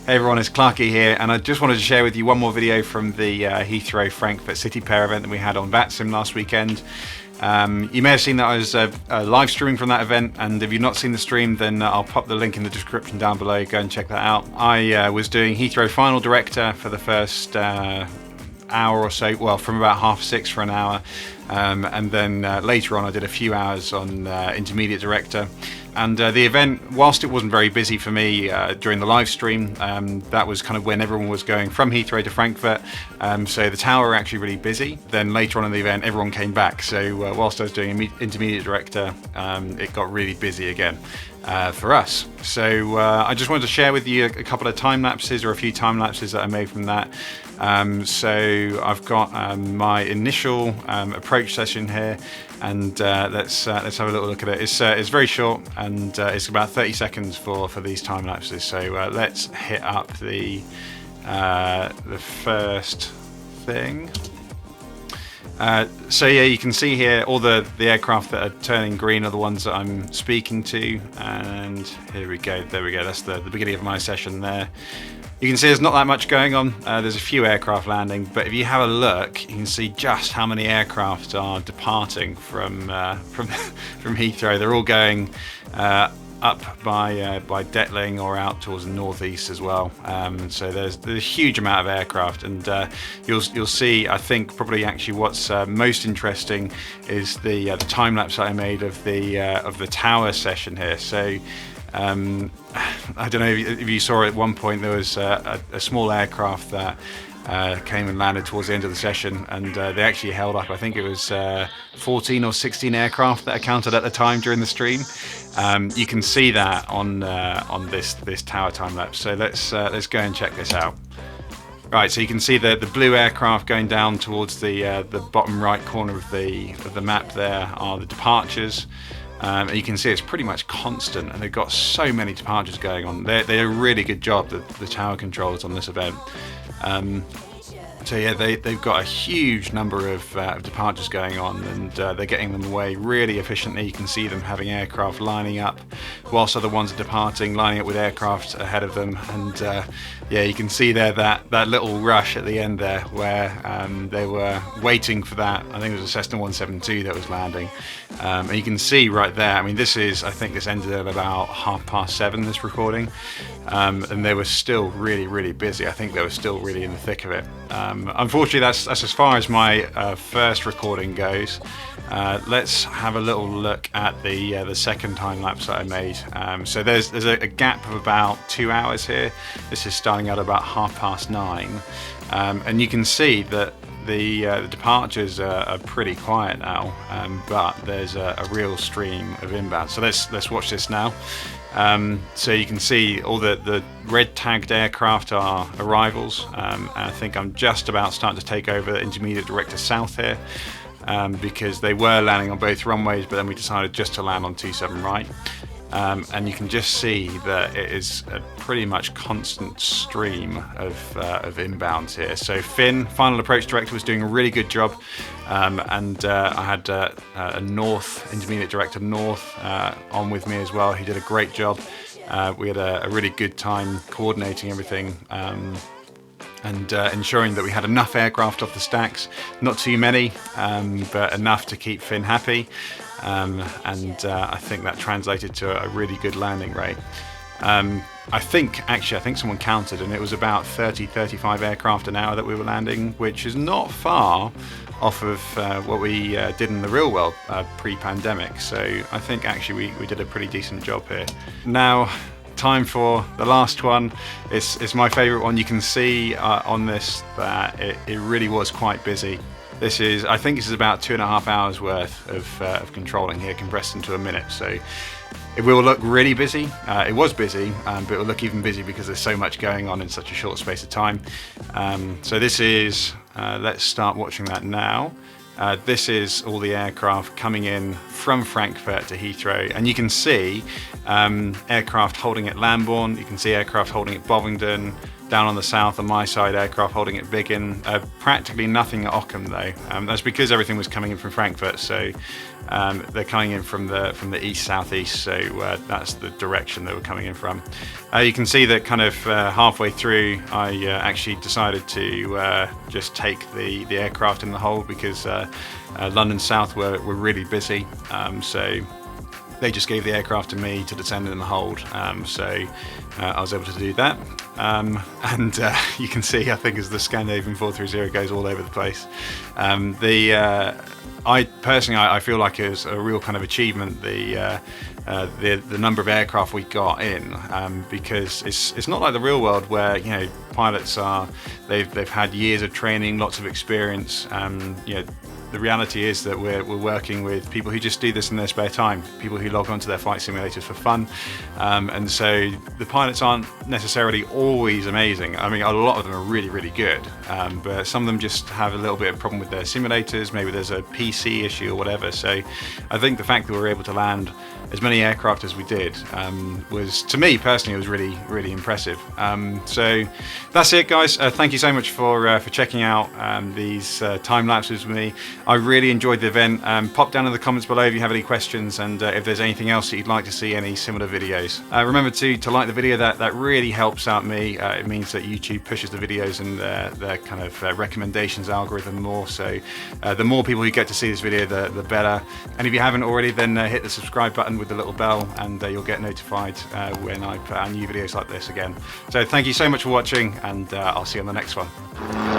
Hey everyone, it's Clarky here, and I just wanted to share with you one more video from the Heathrow Frankfurt City Pair event that we had on VATSIM last weekend. You may have seen that I was live streaming from that event, and if you've not seen the stream, then I'll pop the link in the description down below. Go and check that out. I was doing Heathrow Final Director for the first hour or so, well, from about 6:30 for an hour, and then later on I did a few hours on Intermediate Director. And the event, whilst it wasn't very busy for me during the live stream, that was kind of when everyone was going from Heathrow to Frankfurt, so the tower were actually really busy. Then later on in the event, everyone came back, so whilst I was doing Intermediate Director, it got really busy again for us. So I just wanted to share with you a couple of time lapses, or a few time lapses that I made from that. So I've got my initial approach session here, and let's have a little look at it. It's very short, and it's about 30 seconds for these time lapses. So let's hit up the first thing. So yeah, you can see here all the aircraft that are turning green are the ones that I'm speaking to, and here we go. There we go. That's the beginning of my session there. You can see there's not that much going on. There's a few aircraft landing, but if you have a look, you can see just how many aircraft are departing from Heathrow. They're all going up by Detling or out towards the northeast as well. So there's a huge amount of aircraft, and you'll see. I think probably actually what's most interesting is the time lapse that I made of the tower session here. So. I don't know if you saw at one point there was a small aircraft that came and landed towards the end of the session, and they actually held up. I think it was 14 or 16 aircraft that I counted at the time during the stream. You can see that on this tower time lapse. So let's go and check this out. Right, so you can see the blue aircraft going down towards the bottom right corner of the map. There are the departures. And you can see it's pretty much constant, and they've got so many departures going on. They do a really good job, the tower controllers on this event. So yeah, they've got a huge number of departures going on, and they're getting them away really efficiently. You can see them having aircraft lining up whilst other ones are departing, lining up with aircraft ahead of them. And yeah, you can see there that little rush at the end there, where they were waiting for that. I think it was a Cessna 172 that was landing. And you can see right there, I mean, I think this ended at about 7:30, this recording. And they were still really busy. I think they were still really in the thick of it. Unfortunately, that's as far as my first recording goes. Let's have a little look at the second time lapse that I made. So there's a gap of about 2 hours here. This is starting at about 9:30, and you can see that the departures are pretty quiet now, but there's a real stream of inbound. So let's watch this now. So you can see all the red tagged aircraft are arrivals. And I think I'm just about starting to take over the Intermediate Director South here, because they were landing on both runways, but then we decided just to land on 27 right. And you can just see that it is a pretty much constant stream of inbounds here. So Finn, Final Approach Director, was doing a really good job, and I had a North, Intermediate Director North, on with me as well. He did a great job. We had a really good time coordinating everything, and ensuring that we had enough aircraft off the stacks, not too many, but enough to keep Finn happy. And I think that translated to a really good landing rate. I think someone counted, and it was about 30-35 aircraft an hour that we were landing, which is not far off of what we did in the real world pre-pandemic. So I think actually we did a pretty decent job here. Now, time for the last one. It's my favorite one. You can see on this that it really was quite busy. I think this is about 2.5 hours worth of controlling here, compressed into a minute. So it will look really busy. It was busy, but it will look even busy because there's so much going on in such a short space of time. So this is, let's start watching that now. This is all the aircraft coming in from Frankfurt to Heathrow, and you can see aircraft holding at Lambourne, you can see aircraft holding at Bovingdon, down on the south on my side, aircraft holding at Biggin. Practically nothing at Ockham though. That's because everything was coming in from Frankfurt, so they're coming in from the east-southeast, so that's the direction they were coming in from. You can see that kind of halfway through I actually decided to just take the aircraft in the hold, because London South were really busy, so they just gave the aircraft to me to descend in the hold, so I was able to do that. And you can see, I think, as the Scandinavian 430 goes all over the place. I personally, I feel like it was a real kind of achievement, the number of aircraft we got in, because it's not like the real world where, you know, pilots they've had years of training, lots of experience. You know, the reality is that we're working with people who just do this in their spare time, people who log onto their flight simulators for fun, and so the pilots aren't necessarily always amazing. I mean, a lot of them are really, really good, but some of them just have a little bit of problem with their simulators. Maybe there's a PC issue or whatever. So I think the fact that we were able to land as many aircraft as we did was, to me personally, it was really, really impressive. So that's it, guys. Thank you so much for checking out these time lapses with me. I really enjoyed the event. Pop down in the comments below if you have any questions, and if there's anything else that you'd like to see, any similar videos. Remember to like the video. That really helps out me. It means that YouTube pushes the videos and their kind of recommendations algorithm more. So the more people who get to see this video, the better. And if you haven't already, then hit the subscribe button with the little bell, and you'll get notified when I put out new videos like this again. So thank you so much for watching, and I'll see you on the next one.